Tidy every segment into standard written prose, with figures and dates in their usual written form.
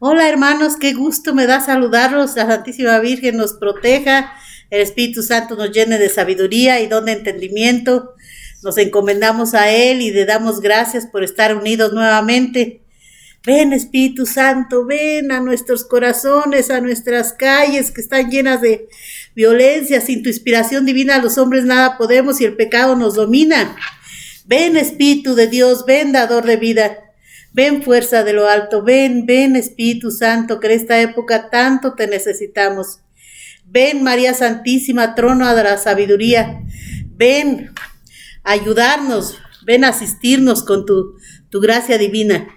Hola hermanos, qué gusto me da saludarlos. La Santísima Virgen nos proteja, el Espíritu Santo nos llene de sabiduría y don de entendimiento. Nos encomendamos a Él y le damos gracias por estar unidos nuevamente. Ven Espíritu Santo, ven a nuestros corazones, a nuestras calles que están llenas de violencia. Sin tu inspiración divina los hombres nada podemos y el pecado nos domina. Ven Espíritu de Dios, ven dador de vida. Ven fuerza de lo alto, ven Espíritu Santo, que en esta época tanto te necesitamos. Ven María Santísima, trono de la sabiduría. Ven a ayudarnos, ven a asistirnos con tu gracia divina.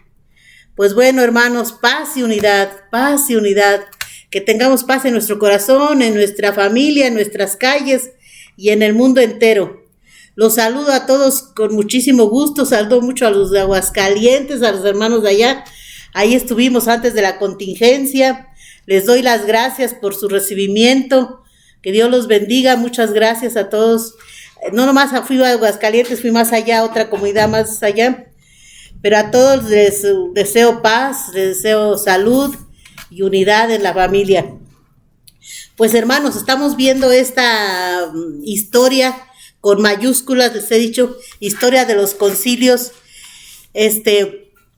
Pues bueno, hermanos, paz y unidad, paz y unidad. Que tengamos paz en nuestro corazón, en nuestra familia, en nuestras calles y en el mundo entero. Los saludo a todos con muchísimo gusto, saludo mucho a los de Aguascalientes, a los hermanos de allá. Ahí estuvimos antes de la contingencia. Les doy las gracias por su recibimiento. Que Dios los bendiga. Muchas gracias a todos. No nomás fui a Aguascalientes, fui más allá, a otra comunidad más allá. Pero a todos les deseo paz, les deseo salud y unidad en la familia. Pues hermanos, estamos viendo esta historia con mayúsculas, les he dicho, historia de los concilios,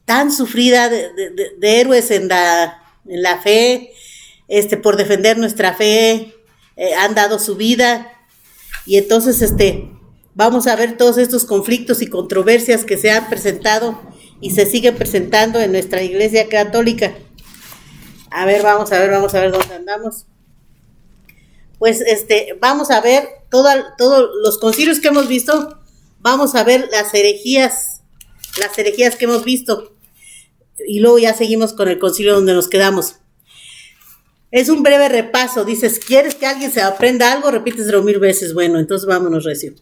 tan sufrida de héroes en la fe, por defender nuestra fe, han dado su vida, y entonces, vamos a ver todos estos conflictos y controversias que se han presentado y se siguen presentando en nuestra Iglesia Católica. Vamos a ver dónde andamos. Pues vamos a ver todos los concilios que hemos visto, vamos a ver las herejías que hemos visto, y luego ya seguimos con el concilio donde nos quedamos. Es un breve repaso. Dices, ¿quieres que alguien se aprenda algo? Repíteselo 1000 veces. Bueno, entonces vámonos recio.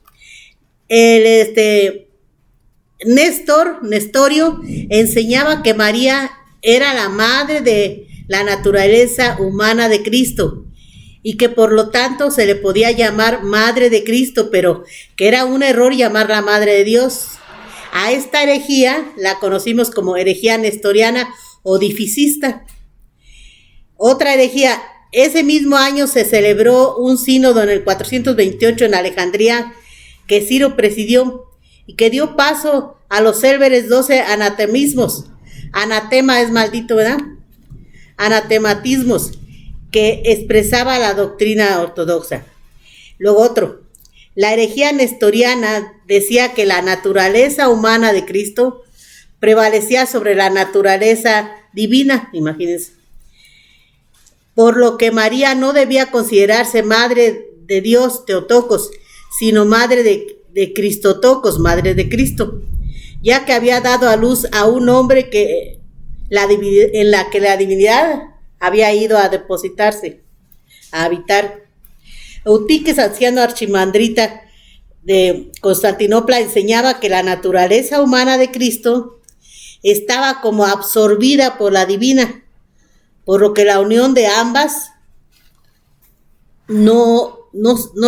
Nestorio enseñaba que María era la madre de la naturaleza humana de Cristo, y que por lo tanto se le podía llamar Madre de Cristo, pero que era un error llamarla Madre de Dios. A esta herejía la conocimos como herejía nestoriana o dificista. Otra herejía, ese mismo año se celebró un sínodo en el 428 en Alejandría, que Ciro presidió y que dio paso a los célebres 12 anatemismos. Anatema es maldito, ¿verdad? Anatematismos, que expresaba la doctrina ortodoxa. Luego otro, la herejía nestoriana decía que la naturaleza humana de Cristo prevalecía sobre la naturaleza divina, imagínense. Por lo que María no debía considerarse madre de Dios Teotocos, sino madre de Cristotocos, madre de Cristo, ya que había dado a luz a un hombre en la que la divinidad había ido a depositarse, a habitar. Eutiques, anciano archimandrita de Constantinopla, enseñaba que la naturaleza humana de Cristo estaba como absorbida por la divina, por lo que la unión de ambas no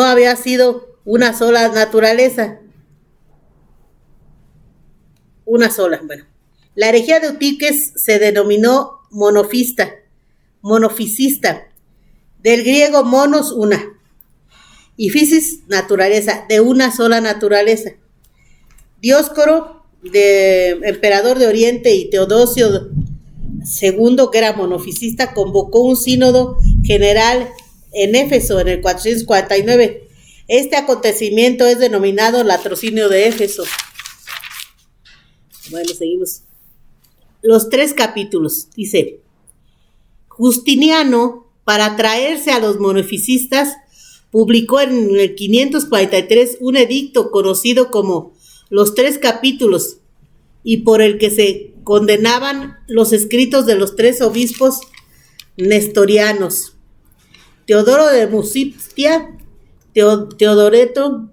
había sido una sola naturaleza. Una sola, bueno. La herejía de Eutiques se denominó monofisista, del griego monos, una, y fisis, naturaleza, de una sola naturaleza. Dioscoro, emperador de Oriente, y Teodosio II, que era monofisista, convocó un sínodo general en Éfeso en el 449. Este acontecimiento es denominado latrocinio de Éfeso. Bueno, seguimos. Los 3 capítulos, dice: Justiniano, para atraerse a los monofisistas, publicó en el 543 un edicto conocido como los 3 capítulos, y por el que se condenaban los escritos de los 3 obispos nestorianos, Teodoro de Musitia, Teodoreto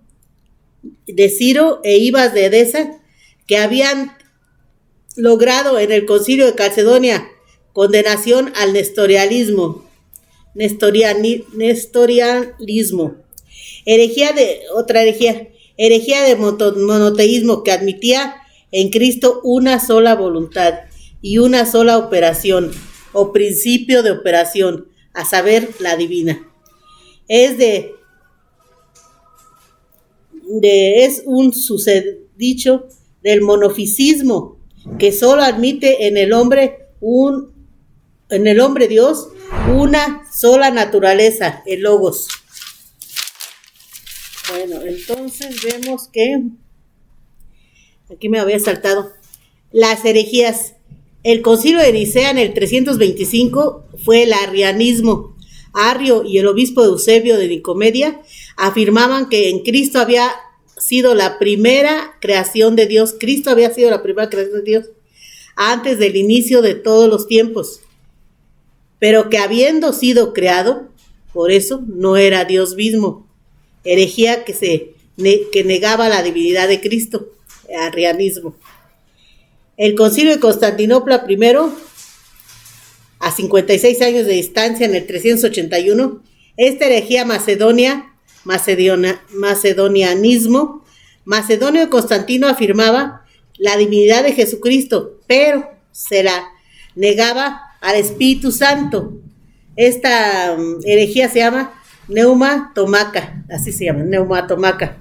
de Ciro e Ibas de Edesa, que habían logrado en el concilio de Calcedonia condenación al nestorianismo. Herejía de monoteísmo, que admitía en Cristo una sola voluntad y una sola operación, o principio de operación, a saber, la divina. Es un susedicho del monofisismo que solo admite en el hombre Dios una sola naturaleza, el logos. Bueno, entonces vemos que aquí me había saltado las herejías. El concilio de Nicea en el 325 fue el arrianismo. Arrio y el obispo Eusebio de Nicomedia afirmaban que en Cristo había sido la primera creación de Dios. Cristo había sido la primera creación de Dios antes del inicio de todos los tiempos, pero que habiendo sido creado, por eso no era Dios mismo. Herejía que negaba la divinidad de Cristo, arrianismo. El concilio de Constantinopla primero, a 56 años de distancia, en el 381, esta herejía macedonianismo, Macedonio de Constantino afirmaba la divinidad de Jesucristo, pero se la negaba al Espíritu Santo. Esta herejía se llama neumatomaca, así se llama, neumatomaca.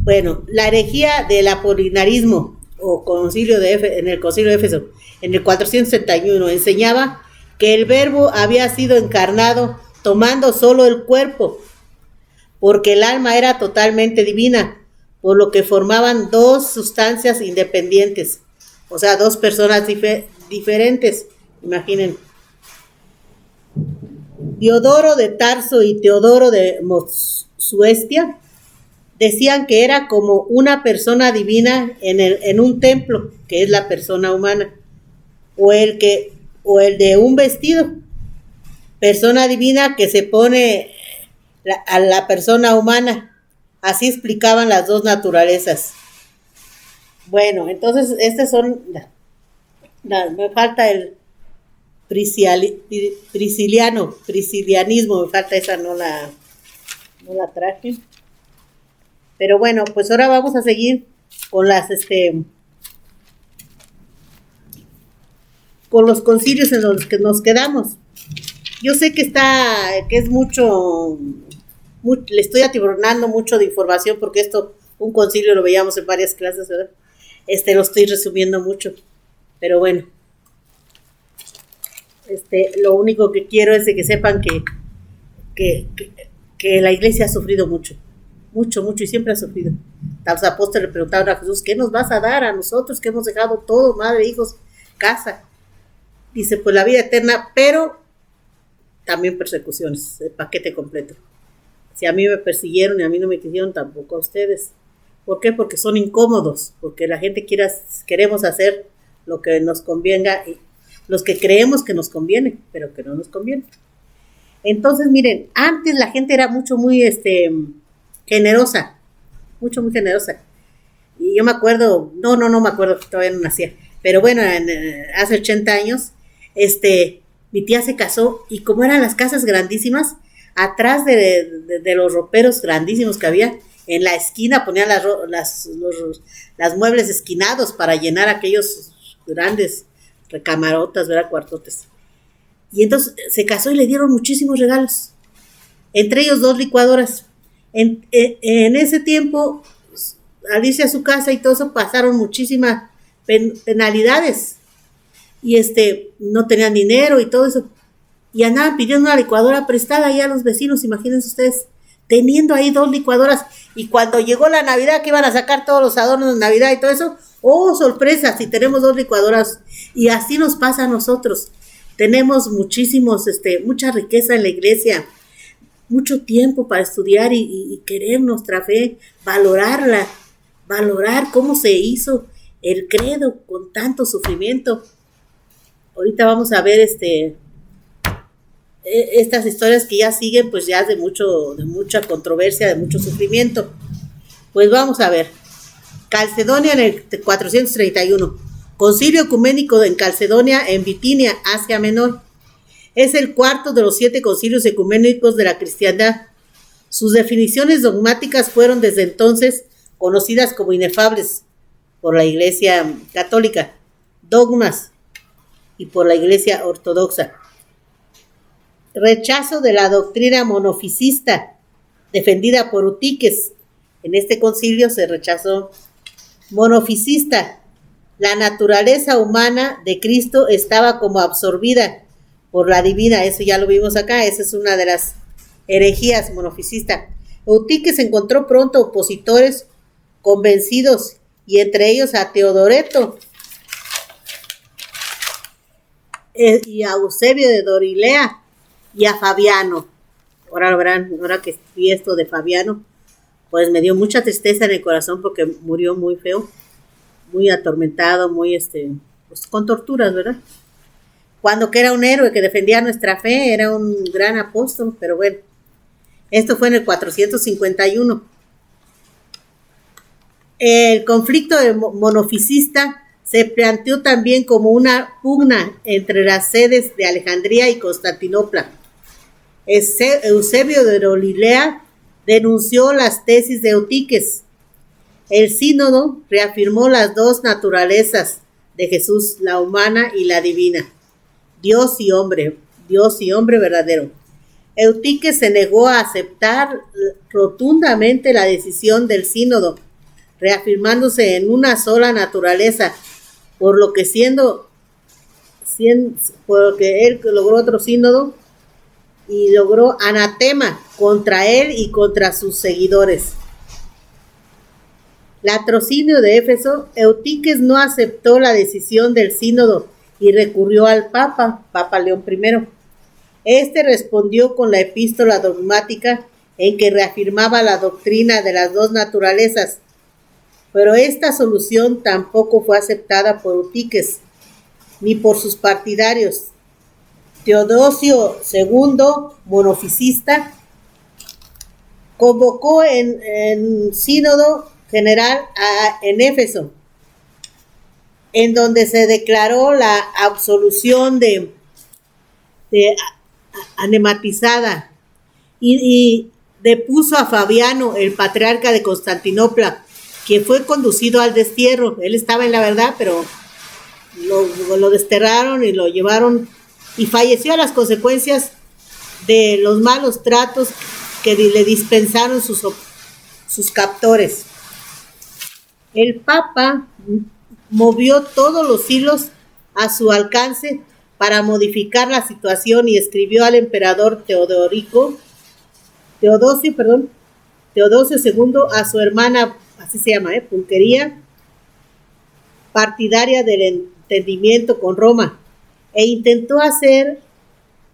Bueno, la herejía del apolinarismo, o en el concilio de Éfeso, en el 471, enseñaba que el verbo había sido encarnado tomando solo el cuerpo, porque el alma era totalmente divina, por lo que formaban dos sustancias independientes, o sea, dos personas diferentes, imaginen. Diodoro de Tarso y Teodoro de Suestia decían que era como una persona divina en un templo, que es la persona humana, o el de un vestido, persona divina que se pone a la persona humana. Así explicaban las dos naturalezas. Bueno, entonces estas son me falta el priscilianismo, me falta esa, no la traje. Pero bueno, pues ahora vamos a seguir con con los concilios en los que nos quedamos. Yo sé que es mucho, le estoy atibornando mucho de información porque un concilio lo veíamos en varias clases, ¿verdad? Lo estoy resumiendo mucho, pero bueno. Lo único que quiero es de que sepan que la iglesia ha sufrido mucho, y siempre ha sufrido. Los apóstoles le preguntaron a Jesús, ¿qué nos vas a dar a nosotros que hemos dejado todo, madre, hijos, casa? Dice, pues la vida eterna, pero también persecuciones, el paquete completo. Si a mí me persiguieron y a mí no me quisieron, tampoco a ustedes. ¿Por qué? Porque son incómodos, porque la gente queremos hacer lo que nos convenga, los que creemos que nos conviene, pero que no nos conviene. Entonces, miren, antes la gente era muy generosa, muy generosa. Y yo me acuerdo, no me acuerdo, que todavía no nacía, pero bueno, hace 80 años, mi tía se casó y como eran las casas grandísimas, atrás de los roperos grandísimos que había, en la esquina ponían las muebles esquinados para llenar aquellos grandes recamarotas, ¿verdad? Cuartotes. Y entonces se casó y le dieron muchísimos regalos, entre ellos 2 licuadoras. En ese tiempo, al irse a su casa y todo eso, pasaron muchísimas penalidades y no tenían dinero y todo eso, y andaban pidiendo una licuadora prestada ahí a los vecinos, imagínense ustedes, teniendo ahí 2 licuadoras, y cuando llegó la Navidad, que iban a sacar todos los adornos de Navidad y todo eso, ¡oh, sorpresa! Si tenemos 2 licuadoras, y así nos pasa a nosotros, tenemos mucha riqueza en la iglesia, mucho tiempo para estudiar y querer nuestra fe, valorar cómo se hizo el credo con tanto sufrimiento. Ahorita vamos a ver estas historias que ya siguen, pues ya de mucha controversia, de mucho sufrimiento. Pues vamos a ver. Calcedonia en el 431. Concilio ecuménico en Calcedonia, en Bitinia, Asia Menor. Es el cuarto de los 7 concilios ecuménicos de la cristiandad. Sus definiciones dogmáticas fueron desde entonces conocidas como inefables por la Iglesia Católica. Dogmas y por la Iglesia Ortodoxa. Rechazo de la doctrina monofisista defendida por Eutíquez. En este concilio se rechazó monofisista. La naturaleza humana de Cristo estaba como absorbida por la divina. Eso ya lo vimos acá. Esa es una de las herejías monofisistas. Eutíquez encontró pronto opositores convencidos, y entre ellos a Teodoreto y a Eusebio de Dorilea y a Fabiano. Ahora lo verán, ahora que vi esto de Fabiano, pues me dio mucha tristeza en el corazón porque murió muy feo, muy atormentado, muy pues con torturas, ¿verdad? Cuando que era un héroe que defendía nuestra fe, era un gran apóstol, pero bueno, esto fue en el 451. El conflicto monofisista se planteó también como una pugna entre las sedes de Alejandría y Constantinopla. Eusebio de Dorilea denunció las tesis de Eutíquez. El sínodo reafirmó las dos naturalezas de Jesús, la humana y la divina, Dios y hombre verdadero. Eutíquez se negó a aceptar rotundamente la decisión del sínodo, reafirmándose en una sola naturaleza, por lo que él logró otro sínodo y logró anatema contra él y contra sus seguidores. Latrocinio de Éfeso. Eutíquez no aceptó la decisión del sínodo y recurrió al Papa León I. Este respondió con la epístola dogmática en que reafirmaba la doctrina de las dos naturalezas, pero esta solución tampoco fue aceptada por Eutíquez ni por sus partidarios. Teodosio II, monofisista, convocó en sínodo general en Éfeso, en donde se declaró la absolución de anematizada y depuso a Fabiano, el patriarca de Constantinopla, que fue conducido al destierro. Él estaba en la verdad, pero lo desterraron y lo llevaron, y falleció a las consecuencias de los malos tratos que le dispensaron sus captores. El Papa movió todos los hilos a su alcance para modificar la situación y escribió al emperador Teodosio II, a su hermana, así se llama, Pulquería, partidaria del entendimiento con Roma, e intentó hacer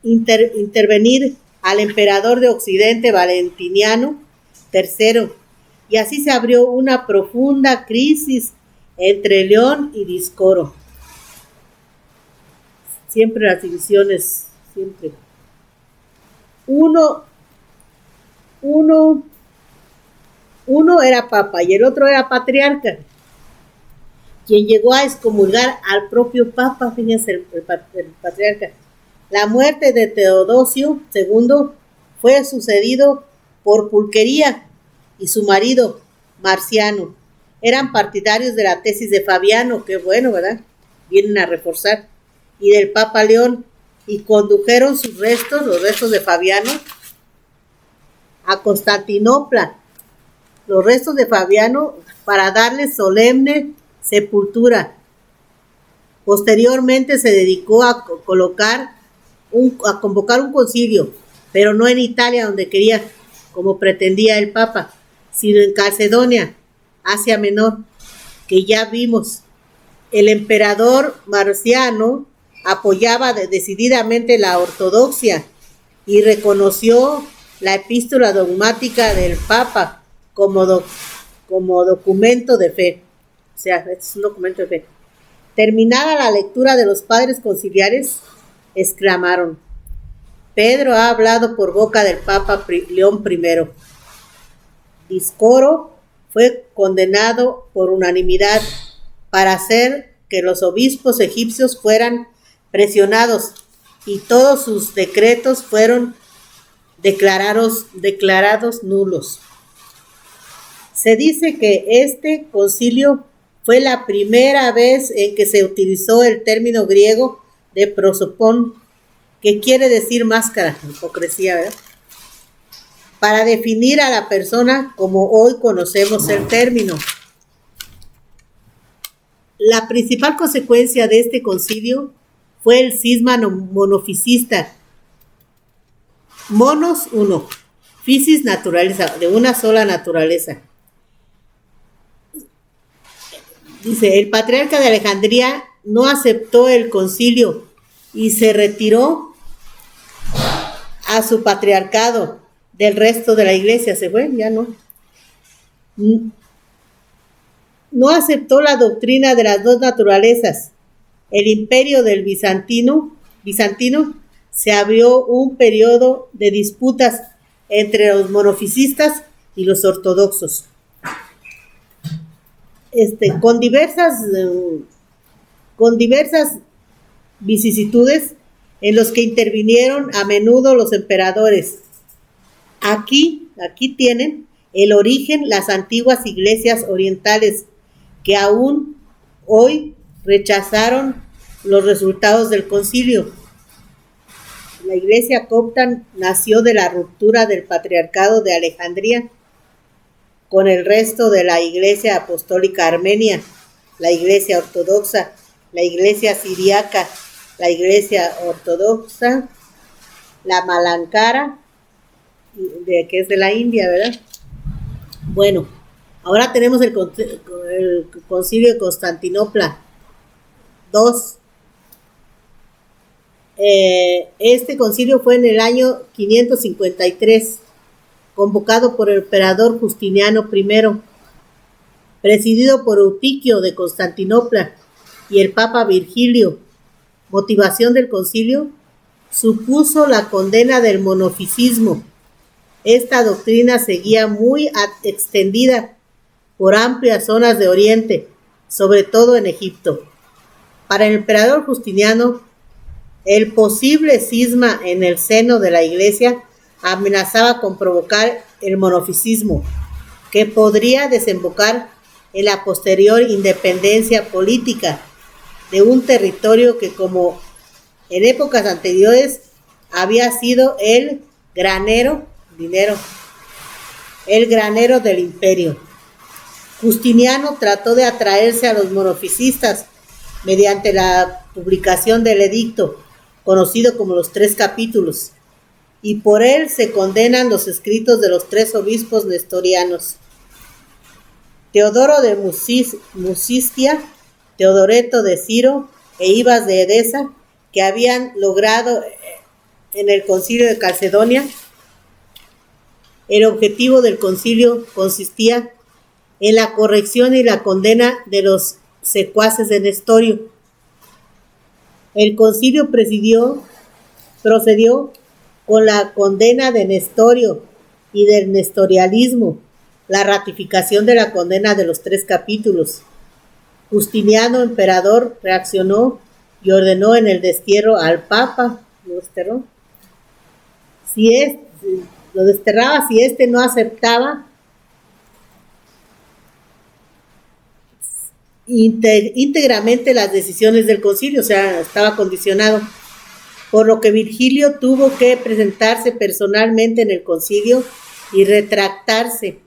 intervenir al emperador de Occidente, Valentiniano III, y así se abrió una profunda crisis entre León y Discoro. Siempre las divisiones, siempre. Uno era papa y el otro era patriarca, quien llegó a excomulgar al propio papa. Fíjense, el patriarca. La muerte de Teodosio II fue sucedido por Pulquería y su marido, Marciano. Eran partidarios de la tesis de Fabiano, que bueno, ¿verdad? Vienen a reforzar, y del Papa León, y condujeron sus restos, los restos de Fabiano, a Constantinopla, los restos de Fabiano, para darle solemne sepultura. Posteriormente se dedicó a convocar un concilio, pero no en Italia, donde quería, como pretendía el Papa, sino en Calcedonia, Asia Menor, que ya vimos. El emperador Marciano apoyaba decididamente la ortodoxia y reconoció la epístola dogmática del Papa como documento de fe. O sea, es un documento de fe. Terminada la lectura de los padres conciliares, exclamaron: Pedro ha hablado por boca del Papa León I. Discoro fue condenado por unanimidad para hacer que los obispos egipcios fueran presionados, y todos sus decretos fueron declarados nulos. Se dice que este concilio fue la primera vez en que se utilizó el término griego de prosopón, que quiere decir máscara, hipocresía, ¿verdad? Para definir a la persona como hoy conocemos el término. La principal consecuencia de este concilio fue el cisma monofisista. Monos, uno. Fisis, naturaleza, de una sola naturaleza. Dice, el patriarca de Alejandría no aceptó el concilio y se retiró a su patriarcado del resto de la iglesia. Se fue, ya no. No aceptó la doctrina de las dos naturalezas. El imperio del bizantino se abrió un periodo de disputas entre los monofisistas y los ortodoxos. Con diversas vicisitudes en los que intervinieron a menudo los emperadores. Aquí tienen el origen las antiguas iglesias orientales que aún hoy rechazaron los resultados del concilio. La iglesia copta nació de la ruptura del patriarcado de Alejandría con el resto de la iglesia apostólica armenia, la iglesia ortodoxa, la iglesia siriaca, la iglesia ortodoxa, la malankara, que es de la India, ¿verdad? Bueno, ahora tenemos el concilio de Constantinopla. 2. Este concilio fue en el año 553, convocado por el emperador Justiniano I, presidido por Eutiquio de Constantinopla y el Papa Virgilio. Motivación del concilio: supuso la condena del monofisismo. Esta doctrina seguía muy extendida por amplias zonas de Oriente, sobre todo en Egipto. Para el emperador Justiniano, el posible cisma en el seno de la Iglesia amenazaba con provocar el monofisismo, que podría desembocar en la posterior independencia política de un territorio que, como en épocas anteriores, había sido el granero del imperio. Justiniano trató de atraerse a los monofisistas mediante la publicación del edicto, conocido como los 3 capítulos, y por él se condenan los escritos de los 3 obispos nestorianos: Teodoro de Musistia, Teodoreto de Ciro e Ibas de Edesa, que habían logrado en el concilio de Calcedonia. El objetivo del concilio consistía en la corrección y la condena de los secuaces de Nestorio. El concilio procedió con la condena de Nestorio y del nestorialismo, la ratificación de la condena de los 3 capítulos. Justiniano, emperador, reaccionó y ordenó en el destierro al Papa. Lo desterró. Lo desterraba si no aceptaba íntegramente las decisiones del concilio, o sea, estaba condicionado, por lo que Virgilio tuvo que presentarse personalmente en el concilio y retractarse,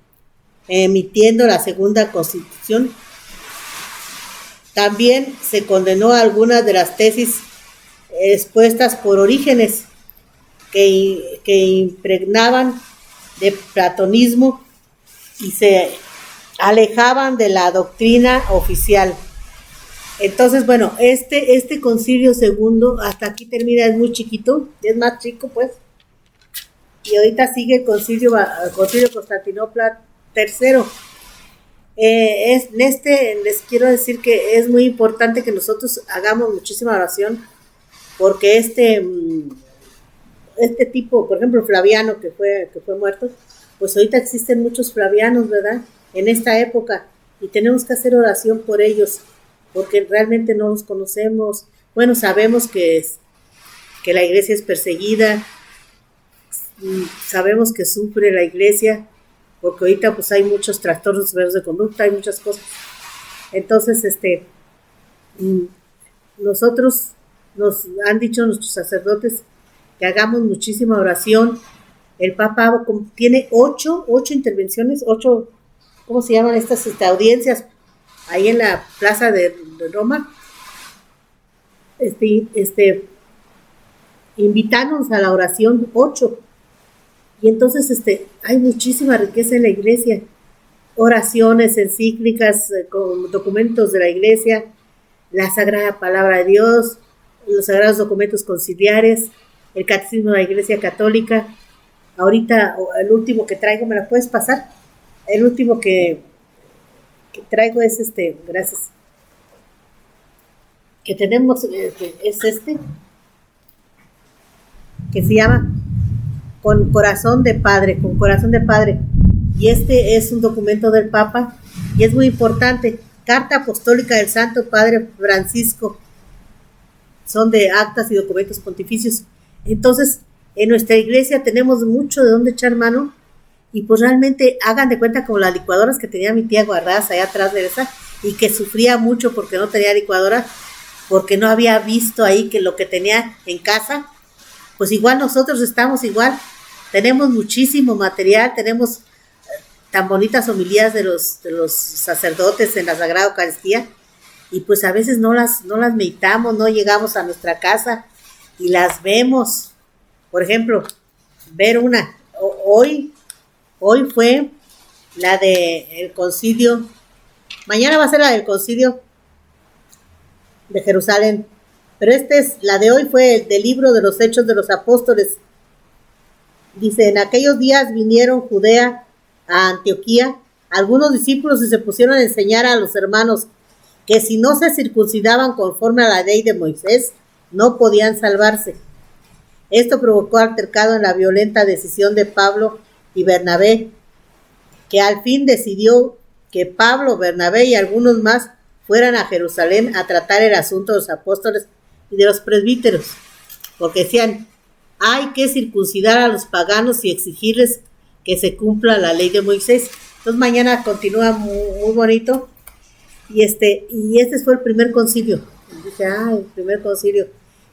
emitiendo la segunda constitución. También se condenó a algunas de las tesis expuestas por Orígenes, que impregnaban de platonismo y se alejaban de la doctrina oficial. Entonces, bueno, este concilio segundo, hasta aquí termina, es muy chiquito, es más chico, pues, y ahorita sigue el concilio de Constantinopla III. Les quiero decir que es muy importante que nosotros hagamos muchísima oración, porque este tipo, por ejemplo, Flaviano, que fue muerto, pues ahorita existen muchos Flavianos, ¿verdad?, en esta época, y tenemos que hacer oración por ellos, porque realmente no los conocemos. Bueno, sabemos que la iglesia es perseguida, sabemos que sufre la iglesia, porque ahorita pues hay muchos trastornos severos de conducta, hay muchas cosas. Entonces, nosotros nos han dicho nuestros sacerdotes que hagamos muchísima oración. El Papa tiene ocho intervenciones, ¿cómo se llaman estas audiencias? Ahí en la plaza de Roma, invitarnos a la oración, 8. Y entonces hay muchísima riqueza en la iglesia, oraciones, encíclicas, con documentos de la iglesia, la Sagrada Palabra de Dios, los sagrados documentos conciliares, el Catecismo de la Iglesia Católica. Ahorita el último que traigo, ¿me la puedes pasar? El último que traigo es gracias, que tenemos, es que se llama Con Corazón de Padre, y es un documento del Papa y es muy importante. Carta Apostólica del Santo Padre Francisco, son de actas y documentos pontificios. Entonces, en nuestra iglesia tenemos mucho de dónde echar mano, y pues realmente hagan de cuenta como las licuadoras que tenía mi tía guardadas allá atrás de esa, y que sufría mucho porque no tenía licuadora, porque no había visto ahí que lo que tenía en casa. Pues igual nosotros estamos igual, tenemos muchísimo material, tenemos tan bonitas homilías de los sacerdotes en la Sagrada Eucaristía, y pues a veces no las meditamos, no llegamos a nuestra casa y las vemos. Por ejemplo, ver una, hoy fue la del concilio, mañana va a ser la del concilio de Jerusalén, pero la de hoy fue del libro de los Hechos de los Apóstoles. Dice: en aquellos días vinieron Judea a Antioquía algunos discípulos y se pusieron a enseñar a los hermanos que si no se circuncidaban conforme a la ley de Moisés, no podían salvarse. Esto provocó altercado en la violenta decisión de Pablo y Bernabé, que al fin decidió que Pablo, Bernabé y algunos más fueran a Jerusalén a tratar el asunto de los apóstoles y de los presbíteros, porque decían: hay que circuncidar a los paganos y exigirles que se cumpla la ley de Moisés. Entonces mañana continúa muy bonito, y este fue el primer concilio. Dije, el primer concilio.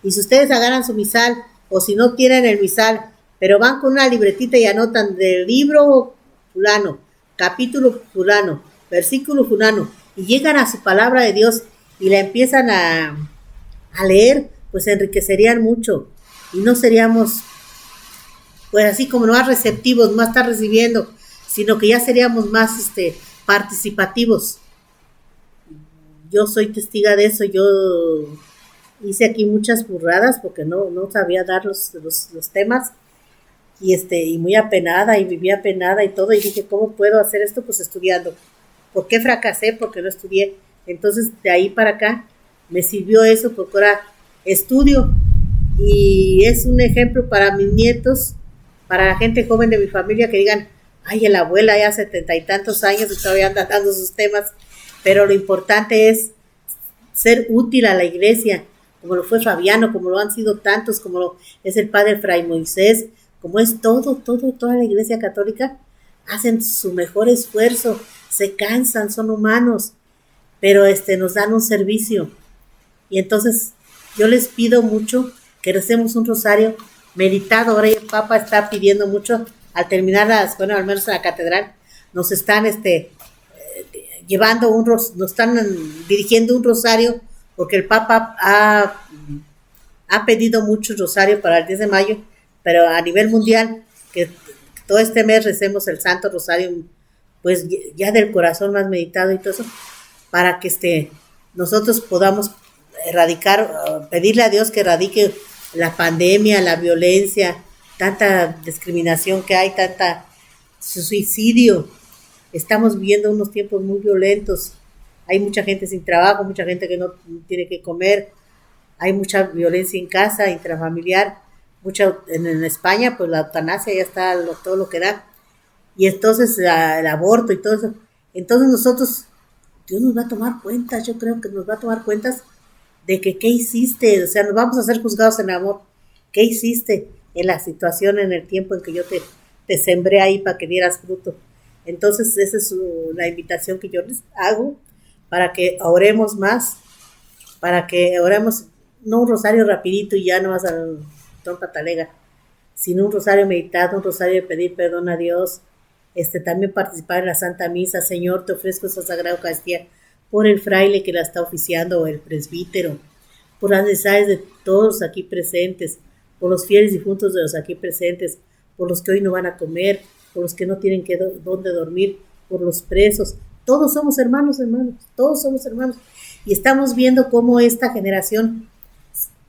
Y si ustedes agarran su misal, o si no tienen el misal, pero van con una libretita y anotan del libro fulano, capítulo fulano, versículo fulano, y llegan a su palabra de Dios y la empiezan a leer, pues se enriquecerían mucho y no seríamos pues así como más receptivos, más estar recibiendo, sino que ya seríamos más participativos. Yo soy testiga de eso. Yo hice aquí muchas burradas porque no sabía dar los temas, y muy apenada, y vivía apenada y todo, y dije, ¿cómo puedo hacer esto? Pues estudiando. ¿Por qué fracasé? Porque no estudié. Entonces de ahí para acá me sirvió eso, porque ahora estudio, y es un ejemplo para mis nietos, para la gente joven de mi familia, que digan: ay, la abuela ya 70 y tantos años y todavía anda dando sus temas. Pero lo importante es ser útil a la iglesia, como lo fue Fabiano, como lo han sido tantos, como lo es el padre Fray Moisés, como es toda la iglesia católica. Hacen su mejor esfuerzo, se cansan, son humanos, pero nos dan un servicio. Y entonces yo les pido mucho que recemos un rosario meditado. Ahora el Papa está pidiendo mucho, al terminar al menos en la catedral, nos están nos están dirigiendo un rosario, porque el Papa ha pedido mucho rosario para el 10 de mayo, pero a nivel mundial, que todo este mes recemos el Santo Rosario, pues ya del corazón más meditado y todo eso, para que nosotros podamos pedirle a Dios que erradique la pandemia, la violencia, tanta discriminación que hay, tanta suicidio. Estamos viviendo unos tiempos muy violentos. Hay mucha gente sin trabajo, mucha gente que no tiene que comer, hay mucha violencia en casa, intrafamiliar, en España, pues la eutanasia ya está todo lo que da, y entonces el aborto y todo eso. Entonces nosotros, Dios nos va a tomar cuentas, yo creo que nos va a tomar cuentas de que qué hiciste, o sea, nos vamos a ser juzgados en amor. ¿Qué hiciste en la situación, en el tiempo en que yo te sembré ahí para que dieras fruto? Entonces esa es la invitación que yo les hago, para que oremos más, para que oremos no un rosario rapidito y ya no vas a trompa talega, sino un rosario meditado, un rosario de pedir perdón a Dios, también participar en la Santa Misa. Señor, te ofrezco esta Sagrada Eucaristía por el fraile que la está oficiando o el presbítero, por las necesidades de todos aquí presentes, por los fieles difuntos de los aquí presentes, por los que hoy no van a comer, por los que no tienen dónde dormir, por los presos. Todos somos hermanos, hermanos, todos somos hermanos. Y estamos viendo cómo esta generación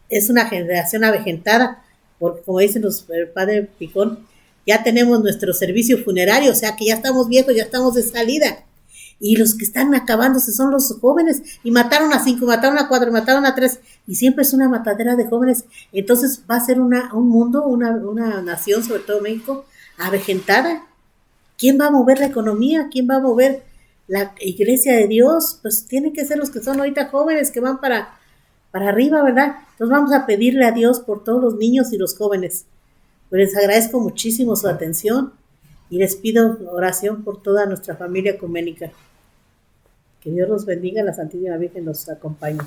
es una generación avejentada, porque como dicen el padre Picón, ya tenemos nuestro servicio funerario, o sea que ya estamos viejos, ya estamos de salida. Y los que están acabándose son los jóvenes, y mataron a 5, mataron a 4, mataron a 3, y siempre es una matadera de jóvenes. Entonces va a ser un mundo, una nación, sobre todo México, avejentada. ¿Quién va a mover la economía? ¿Quién va a mover la iglesia de Dios? Pues tienen que ser los que son ahorita jóvenes, que van para arriba, ¿verdad? Entonces vamos a pedirle a Dios por todos los niños y los jóvenes. Pues les agradezco muchísimo su atención y les pido oración por toda nuestra familia ecuménica. Que Dios los bendiga, la Santísima Virgen los acompañe.